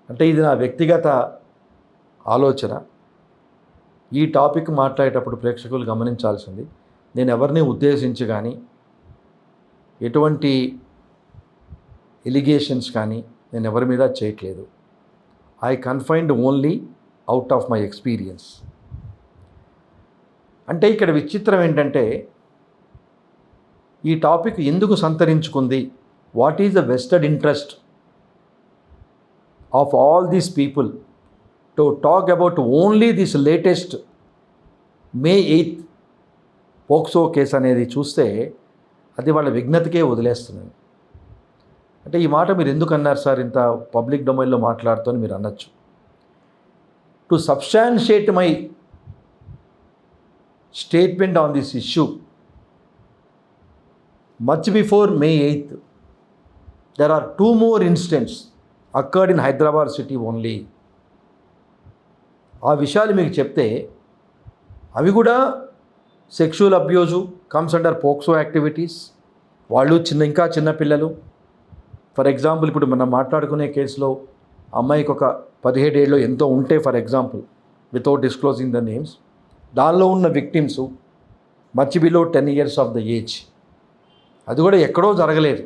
అంటే ఇది నా వ్యక్తిగత ఆలోచన. ఈ టాపిక్ మాట్లాడేటప్పుడు ప్రేక్షకులు గమనించాల్సింది, నేను ఎవరిని ఉద్దేశించి కానీ ఎటువంటి ఎలిగేషన్స్ కానీ నేను ఎవరి మీద చేయట్లేదు. I confined only out of my experience. అంటే ఇక్కడ విచిత్రం ఏంటంటే, ఈ టాపిక్ ఎందుకు సంతరించుకుంది, what is the vested interest of all these people to talk about only this latest May 8th POCSO case అనేది చూస్తే అది వాళ్ళ విఘ్నతకే వదిలేస్తున్నాను. అంటే ఈ మాట మీరు ఎందుకు అన్నారు సార్, ఇంత పబ్లిక్ డొమైన్లో మాట్లాడుతూ అని మీరు అనొచ్చు. To substantiate my statement on this issue, much before May 8th, there are 2 more incidents occurred in Hyderabad city only. ఆ విషయాలు మీకు చెప్తే అవి కూడా sexual abuse comes under POCSO activities. వాళ్ళు ఇంకా చిన్న పిల్లలు. ఫర్ ఎగ్జాంపుల్ ఇప్పుడు మనం మాట్లాడుకునే కేసులో అమ్మాయికి ఒక 17 ఏళ్ళు ఎంతో ఉంటే, for example, without disclosing the names, దానిలో ఉన్న victims much below 10 years of the age. అది కూడా ఎక్కడో జరగలేదు,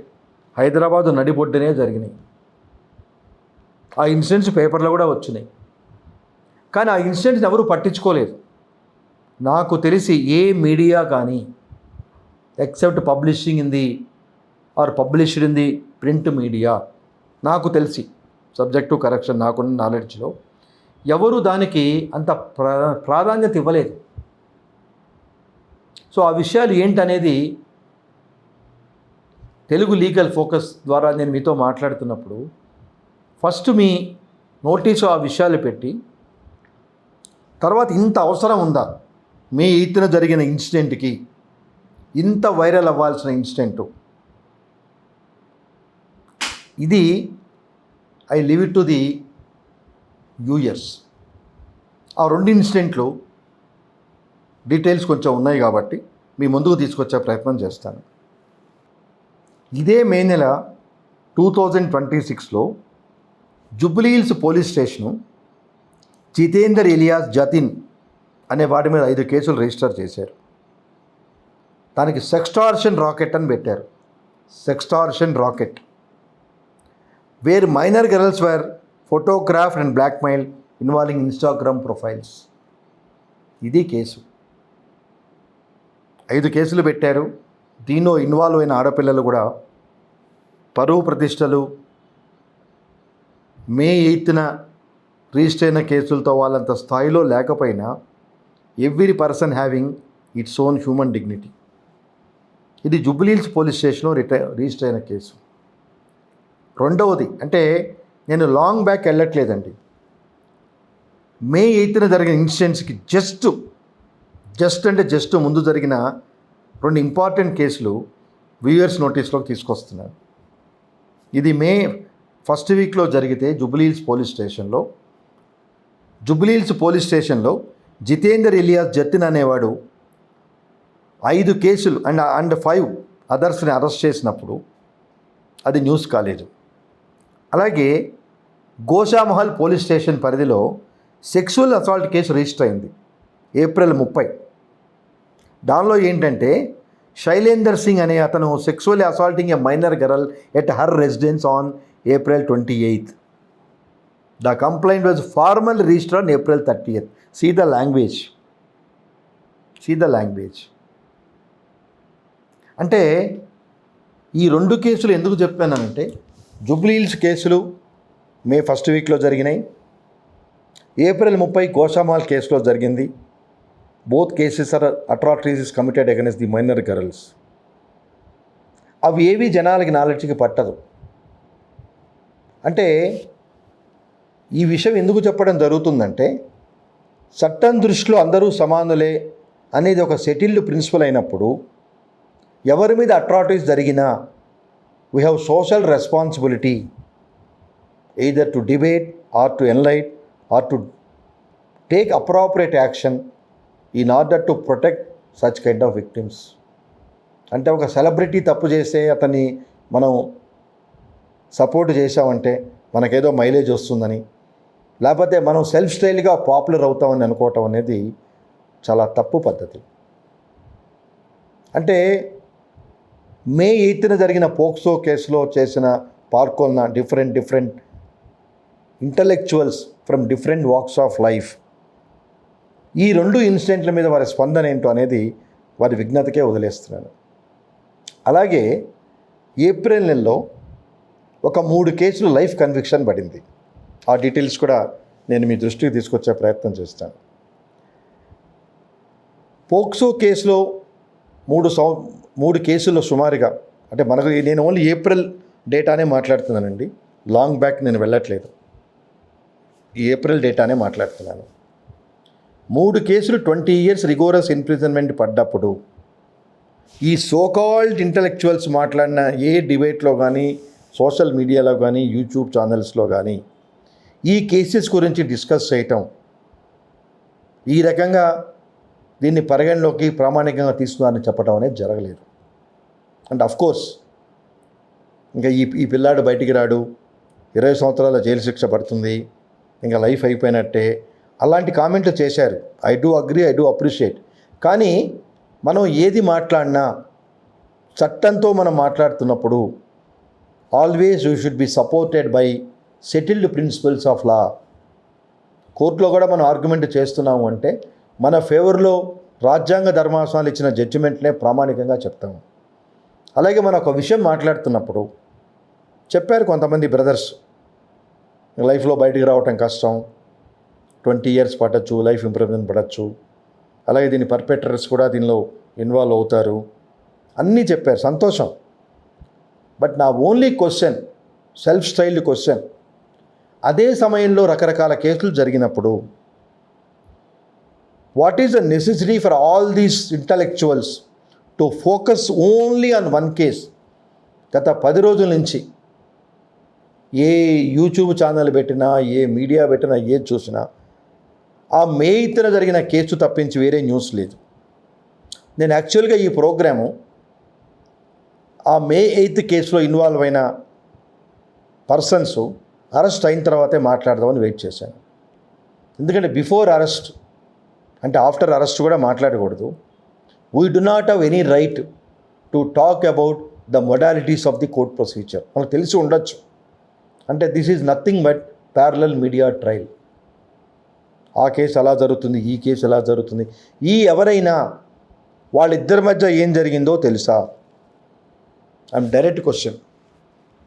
హైదరాబాదు నడిబొడ్డునే జరిగినాయి. ఆ ఇన్సిడెంట్స్ పేపర్లో కూడా వచ్చినాయి. కానీ ఆ ఇన్సిడెంట్స్ ఎవరు పట్టించుకోలేదు. నాకు తెలిసి ఏ మీడియా కానీ, except publishing in the or published in the print media, నాకు తెలిసి, సబ్జెక్ట్ టు కరెక్షన్ నాకున్న నాలెడ్జ్లో, ఎవరు దానికి అంత ప్రాధాన్యత ఇవ్వలేదు. సో ఆ విషయాలు ఏంటనేది తెలుగు లీగల్ ఫోకస్ ద్వారా నేను మీతో మాట్లాడుతున్నప్పుడు ఫస్ట్ మీ నోటీసు ఆ విషయాలు పెట్టి, తర్వాత ఇంత అవసరం ఉందా May 8th జరిగిన ఇన్సిడెంట్కి ఇంత వైరల్ అవ్వాల్సిన ఇన్సిడెంటు ఇది? I leave it to the yours. ఆ 2 ఇన్సిడెంట్లు డీటెయిల్స్ కొంచెం ఉన్నాయి కాబట్టి మీ ముందుకు తీసుకొచ్చే ప్రయత్నం చేస్తాను. ఇదే మే నెల 2026లో Jubilee Hills police station Jitender alias Jatin అనే వాడి మీద 5 కేసులు రిజిస్టర్ చేశారు. దానికి సెక్స్టార్షన్ రాకెట్ అని పెట్టారు. Sextortion racket, where minor girls were photographed and blackmail involving Instagram profiles. ఇది కేసు. 5 కేసులు పెట్టారు. దీనిలో ఇన్వాల్వ్ అయిన ఆడపిల్లలు కూడా పరువు ప్రతిష్టలు May 8th రిజిస్టర్ అయిన కేసులతో వాళ్ళంత స్థాయిలో లేకపోయినా, every person having its own human dignity. ఇది జుబ్లీహిల్స్ పోలీస్ స్టేషన్లో రిజిస్టర్ అయిన కేసు. రెండవది, అంటే నేను లాంగ్ బ్యాక్ వెళ్ళట్లేదండి, May 8th జరిగిన ఇన్సిడెంట్స్కి జస్ట్ ముందు జరిగిన 2 ఇంపార్టెంట్ కేసులు వ్యూయర్స్ నోటీస్లోకి తీసుకొస్తున్నాను. ఇది May 1st వీక్లో జరిగితే జుబ్లీహిల్స్ పోలీస్ స్టేషన్లో జితేందర్ ఎలియాస్ జతిన్ అనేవాడు 5 కేసులు అండ్ 5 అదర్స్ని అరెస్ట్ చేసినప్పుడు అది న్యూస్ కాలేదు. అలాగే గోషామహల్ పోలీస్ స్టేషన్ పరిధిలో సెక్సువల్ అసాల్ట్ కేసు రిజిస్టర్ అయింది April 30. దానిలో ఏంటంటే, శైలేందర్ సింగ్ అనే అతను sexually assaulting a minor girl at her residence on April 28th. The complaint was formally registered on April 30th. See the language. అంటే ఈ 2 కేసులు ఎందుకు చెప్పానంటే, జుబ్లీహిల్స్ కేసులు May 1st వీక్లో జరిగినాయి, April 30 గోషామాల్ కేసులో జరిగింది. Both cases are atrocities committed against the minor girls. అవి ఏవి జనాలకి నాలెడ్జ్కి పట్టదు. అంటే ఈ విషయం ఎందుకు చెప్పడం జరుగుతుందంటే, చట్టం దృష్టిలో అందరూ సమానులే అనేది ఒక సెటిల్డ్ ప్రిన్సిపల్ అయినప్పుడు, ఎవరి మీద అట్రాసిటీస్ జరిగినా we have social responsibility either to debate or to enlighten or to take appropriate action in order to protect such kind of victims. అంటే ఒక సెలబ్రిటీ తప్పు చేస్తే అతన్ని మనం సపోర్ట్ చేసామంటే మనకేదో మైలేజ్ వస్తుందని, లేకపోతే మనం సెల్ఫ్ స్టైల్గా పాపులర్ అవుతామని అనుకోవటం అనేది చాలా తప్పు పద్ధతి. అంటే మే 8న జరిగిన పోక్సో కేసులో పాల్గొన్న different intellectuals from different walks of life, ఈ 2 ఇన్సిడెంట్ల మీద వారి స్పందన ఏంటో అనేది వారి విజ్ఞతకే వదిలేస్తున్నాను. అలాగే ఏప్రిల్ నెలలో ఒక 3 కేసులు లైఫ్ కన్విక్షన్ పడింది. ఆ డీటెయిల్స్ కూడా నేను మీ దృష్టికి తీసుకొచ్చే ప్రయత్నం చేస్తాను. పోక్సో కేసులో 3 కేసుల్లో సుమారుగా, అంటే నేను ఓన్లీ ఏప్రిల్ డేటానే మాట్లాడుతున్నానండి, లాంగ్ బ్యాక్ నేను వెళ్ళట్లేదు, ఈ ఏప్రిల్ డేటానే మాట్లాడుతున్నాను. 3 కేసులు 20 years రిగోరస్ ఇంప్రిజన్మెంట్ పడ్డప్పుడు ఈ సోకాల్డ్ ఇంటలెక్చువల్స్ మాట్లాడిన ఏ డిబేట్లో కానీ, సోషల్ మీడియాలో కానీ, యూట్యూబ్ ఛానల్స్లో కానీ ఈ కేసెస్ గురించి డిస్కస్ చేయటం, ఈ రకంగా దీన్ని పరిగణలోకి ప్రామాణికంగా తీసుకున్నారని చెప్పడం అనేది జరగలేదు. అండ్ అఫ్కోర్స్ ఇంకా ఈ పిల్లాడు బయటికి రాడు, 20 సంవత్సరాల జైలు శిక్ష పడుతుంది, ఇంకా లైఫ్ అయిపోయినట్టే, అలాంటి కామెంట్లు చేశారు. I do agree, I do appreciate. కానీ మనం ఏది మాట్లాడినా చట్టంతో మనం మాట్లాడుతున్నప్పుడు always you should be supported by settled principles of law. కోర్టులో కూడా మనం ఆర్గ్యుమెంట్ చేస్తున్నాము అంటే మన ఫేవర్లో రాజ్యాంగ ధర్మాసనాలు ఇచ్చిన జడ్జిమెంట్నే ప్రామాణికంగా చెప్తాము. అలాగే మనం ఒక విషయం మాట్లాడుతున్నప్పుడు చెప్పారు కొంతమంది బ్రదర్స్, లైఫ్లో బయటికి రావటం కష్టం, 20 years పట్టచ్చు, లైఫ్ ఇంప్రూవ్మెంట్ పడవచ్చు, అలాగే దీని పర్పెట్రర్స్ కూడా దీనిలో ఇన్వాల్వ్ అవుతారు, అన్నీ చెప్పారు, సంతోషం. బట్ నా only question, self styled question, అదే సమయంలో రకరకాల కేసులు జరిగినప్పుడు what is the necessity for all these intellectuals to focus only on one case? గత 10 రోజుల నుంచి ఏ యూట్యూబ్ ఛానల్ పెట్టినా, ఏ మీడియా పెట్టినా, ఏది చూసినా ఆ మే 8న జరిగిన కేసు తప్పించి వేరే న్యూస్ లేదు. నేను యాక్చువల్గా ఈ ప్రోగ్రాము ఆ మే 8 కేసులో ఇన్వాల్వ్ అయిన పర్సన్స్ అరెస్ట్ అయిన తర్వాతే మాట్లాడదామని వెయిట్ చేశాను. ఎందుకంటే బిఫోర్ అరెస్ట్ అంటే ఆఫ్టర్ అరెస్ట్ కూడా మాట్లాడకూడదు. We do not have any right to talk about the modalities of the court procedure. మనకు తెలిసి ఉండొచ్చు, అంటే this is nothing but parallel media trial. ఆ కేసు అలా జరుగుతుంది, ఈ కేసు ఎలా జరుగుతుంది, ఎవరైనా వాళ్ళిద్దరి మధ్య ఏం జరిగిందో తెలుసా? I'm direct question.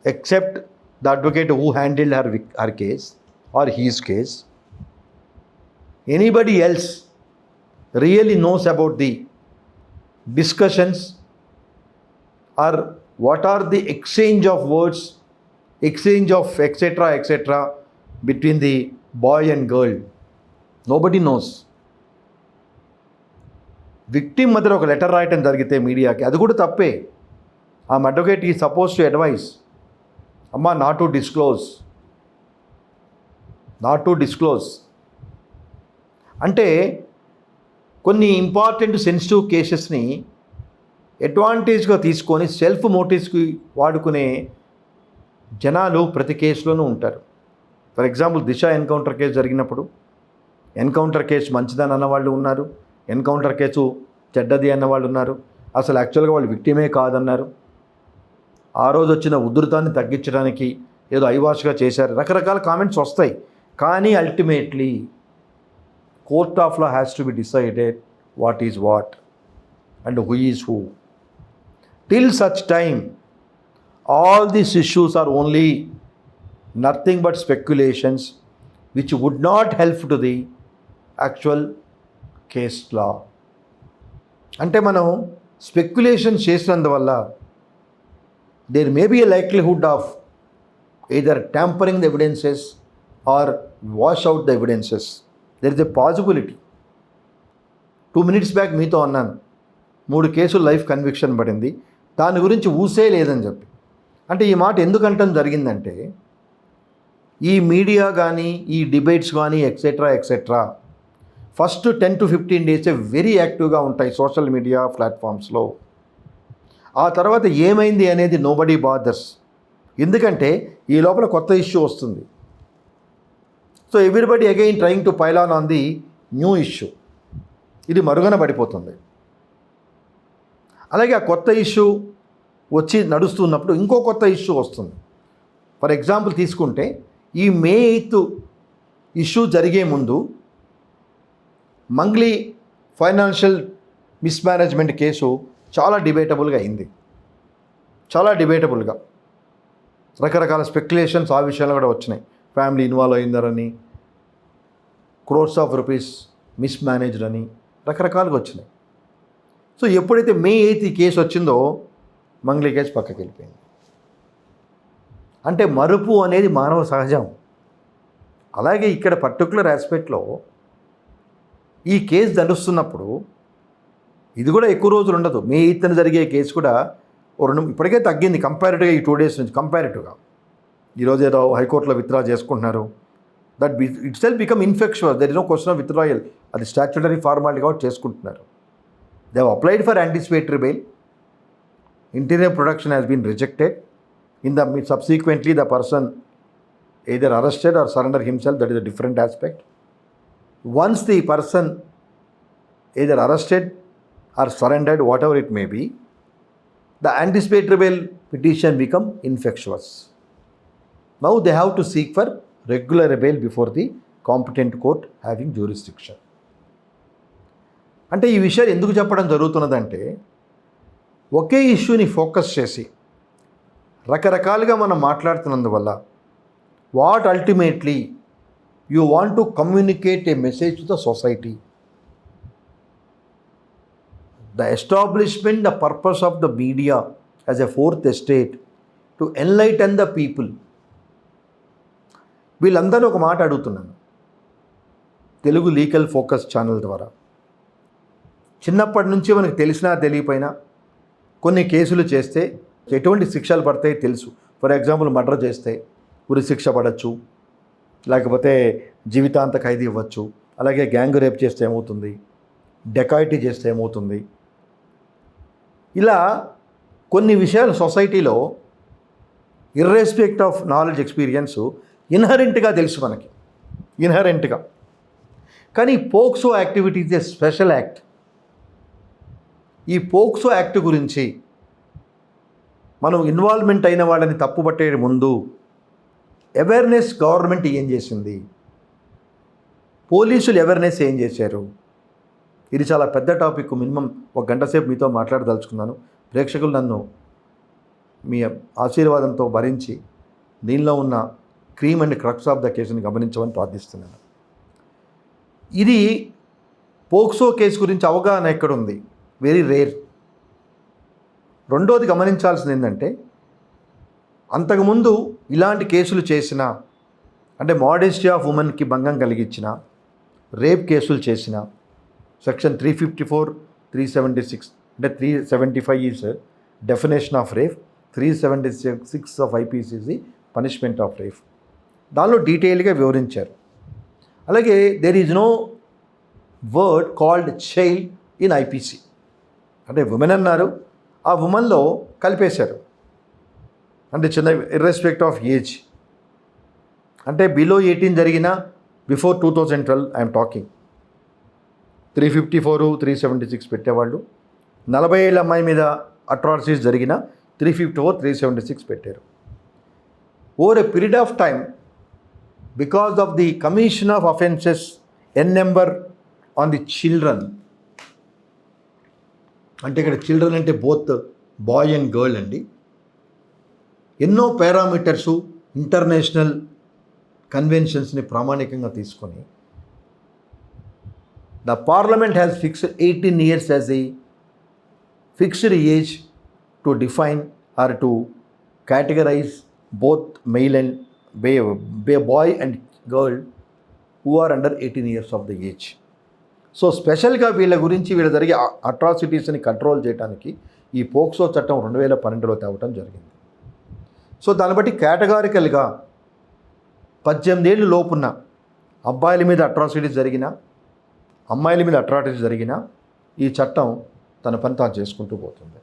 Except the advocate who handled her case or his case, anybody else really knows about the discussions or what are the exchange of words, exchange of etc. between the boy and girl? Nobody knows. Victim మధ్య ఒక letter రాయటం జరిగితే మీడియాకి, అది కూడా తప్పే. ఆ advocate ఈ సపోజ్ టు అడ్వైస్, అమ్మా నాట్ టు డిస్క్లోజ్ అంటే కొన్ని ఇంపార్టెంట్ సెన్సిటివ్ కేసెస్ని అడ్వాంటేజ్గా తీసుకొని సెల్ఫ్ మోటివ్స్కి వాడుకునే జనాలు ప్రతి కేసులోనూ ఉంటారు. For example Disha encounter case జరిగినప్పుడు ఎన్కౌంటర్ కేసు మంచిదని అన్నవాళ్ళు ఉన్నారు, ఎన్కౌంటర్ కేసు చెడ్డది అన్నవాళ్ళు ఉన్నారు, అసలు యాక్చువల్గా వాళ్ళు విక్టిమే కాదన్నారు, ఆ రోజు వచ్చిన ఉధృతాన్ని తగ్గించడానికి ఏదో ఐవాష్గా చేశారు, రకరకాల కామెంట్స్ వస్తాయి. కానీ ultimately court of law has to be decided what is what and who is who. Till such time, all these issues are only nothing but speculations which would not help to the actual case law. అంటే మనం speculation చేసినందువల్ల there may be a likelihood of either tampering the evidences or wash out the evidences. There is a possibility. 2 minutes back మీతో అన్నాను 3 కేసులు life conviction పడింది, దాని గురించి ఊసే లేదని చెప్పి. అంటే ఈ మాట ఎందుకంటం జరిగిందంటే ఈ మీడియా కానీ, ఈ డిబేట్స్ కానీ etcetera first 10 to 15 days very యాక్టివ్గా ఉంటాయి సోషల్ మీడియా ప్లాట్ఫామ్స్లో. ఆ తర్వాత ఏమైంది అనేది నోబడీ బాదర్స్. ఎందుకంటే ఈ లోపల కొత్త ఇష్యూ వస్తుంది. So everybody again trying to pile on the new issue. ఇది మరుగున పడిపోతుంది. అలాగే ఆ కొత్త ఇష్యూ వచ్చి నడుస్తున్నప్పుడు ఇంకో కొత్త ఇష్యూ వస్తుంది. ఫర్ ఎగ్జాంపుల్ తీసుకుంటే ఈ May 8 ఇష్యూ జరిగే ముందు మంగ్లీ ఫైనాన్షియల్ మిస్మేనేజ్మెంట్ కేసు చాలా డిబేటబుల్గా అయింది. చాలా డిబేటబుల్గా రకరకాల స్పెక్యులేషన్స్ ఆ విషయాలు కూడా వచ్చినాయి. ఫ్యామిలీ ఇన్వాల్వ్ అయిందరని, క్రోర్స్ ఆఫ్ రూపీస్ మిస్మేనేజ్డ్ అని రకరకాలుగా వచ్చినాయి. సో ఎప్పుడైతే May 8 ఈ కేసు వచ్చిందో మంగ్లీ కేసు పక్కకి వెళ్ళిపోయింది. అంటే మరుపు అనేది మానవ సహజం. అలాగే ఇక్కడ పర్టికులర్ ఆస్పెక్ట్లో ఈ కేసు నడుస్తున్నప్పుడు ఇది కూడా ఎక్కువ రోజులు ఉండదు. May 8 జరిగే కేసు కూడా ఇప్పటికే తగ్గింది కంపారిటివ్గా. ఈ 2 days నుంచి కంపారిటివ్గా ఈరోజు ఏదో హైకోర్టులో విత్డ్రా చేసుకుంటున్నారు. That itself become infructuous. There is no question of withdrawal. అది స్టాట్యుటరీ ఫార్మాలిటీ కాబట్టి చేసుకుంటున్నారు. They have applied for anticipatory bail. Interim protection has been rejected. Subsequently the person either arrested or surrender himself. That is a different aspect. Once the person either arrested or surrendered, whatever it may be, the anticipatory bail petition become infectious. Now they have to seek for regular bail before the competent court having jurisdiction. అంటే ఈ విషయాలు ఎందుకు చెప్పడం జరుగుతున్నదంటే ఒకే ఇష్యూని focus చేసి రకరకాలుగా మనం మాట్లాడుతున్నందువల్ల what ultimately you want to communicate a message to the society. The establishment the purpose of the media as a fourth estate to enlighten the people. వీళ్ళందరూ ఒక మాట అడుగుతున్నాను తెలుగు లీగల్ ఫోకస్ ఛానల్ ద్వారా. చిన్నప్పటి నుంచి మనకు తెలిసినా తెలియపోయినా కొన్ని కేసులు చేస్తే ఎటువంటి శిక్షలు పడతాయి తెలుసు. ఫర్ ఎగ్జాంపుల్ మర్డర్ చేస్తే ఉరి శిక్ష పడవచ్చు, లేకపోతే జీవితాంత ఖైదీ ఇవ్వచ్చు. అలాగే గ్యాంగ్ రేప్ చేస్తే ఏమవుతుంది, డెకాయిటీ చేస్తే ఏమవుతుంది. ఇలా కొన్ని విషయాలు సొసైటీలో ఇర్రెస్పెక్ట్ ఆఫ్ నాలెడ్జ్ ఎక్స్పీరియన్స్ ఇన్హరెంట్గా తెలుసు మనకి, ఇన్హరెంట్గా. కానీ POCSO activity is a special act. ఈ పోక్సో యాక్ట్ గురించి మనం ఇన్వాల్వ్మెంట్ అయిన వాళ్ళని తప్పుపట్టే ముందు అవేర్నెస్ గవర్నమెంట్ ఏం చేసింది, పోలీసులు అవేర్నెస్ ఏం చేశారు, ఇది చాలా పెద్ద టాపిక్. మినిమం 1 గంట సేపు మీతో మాట్లాడదలుచుకున్నాను. ప్రేక్షకులు నన్ను మీ ఆశీర్వాదంతో భరించి దీనిలో ఉన్న cream and crux of the కేసుని గమనించమని ప్రార్థిస్తున్నాను. ఇది పోక్సో కేసు గురించి అవగాహన ఎక్కడుంది, వెరీ రేర్. రెండోది గమనించాల్సింది ఏంటంటే అంతకుముందు ఇలాంటి కేసులు చేసిన, అంటే మోడెస్టీ ఆఫ్ ఉమెన్కి భంగం కలిగించిన, రేప్ కేసులు చేసిన సెక్షన్ 354, 376 అంటే 375 is definition of rape, 376 of IPC is the punishment of rape. దానిలో డీటెయిల్గా వివరించారు. అలాగే there is no word called child in IPC. అంటే ఉమెన్ అన్నారు, ఆ ఉమెన్లో కలిపేశారు. అంటే చిన్న ఇర్రెస్పెక్ట్ ఆఫ్ ఏజ్, అంటే బిలో 18 జరిగిన బిఫోర్ 2012 ఐఎమ్ టాకింగ్ 354, 376 పెట్టేవాళ్ళు. 40 ఏళ్ళ అమ్మాయి మీద అట్రాసిటీస్ జరిగిన 354, 376 పెట్టారు. Over a period of time because of the commission of offences an number on the children, అంటే ఇక్కడ చిల్డ్రన్ అంటే బోత్ బాయ్ అండ్ గర్ల్ అండి. ఎన్నో పారామీటర్సు ఇంటర్నేషనల్ కన్వెన్షన్స్ని ప్రామాణికంగా తీసుకొని the parliament has fixed 18 years as a fixed age to define or to categorise both male and boy and girl who are under 18 years of the age. So స్పెషల్గా వీళ్ళ గురించి వీళ్ళ జరిగే అట్రాసిటీస్ని కంట్రోల్ చేయడానికి ఈ పోక్సో చట్టం 2012లో తేవటం జరిగింది. సో దాన్ని బట్టి కేటగారికల్గా 18 ఏళ్ళు లోపున్న అబ్బాయిల మీద అట్రాసిటీస్ జరిగినా, అమ్మాయిల మీద అట్రాసిటీస్ జరిగినా ఈ చట్టం తన పని తాను చేసుకుంటూ పోతుంది.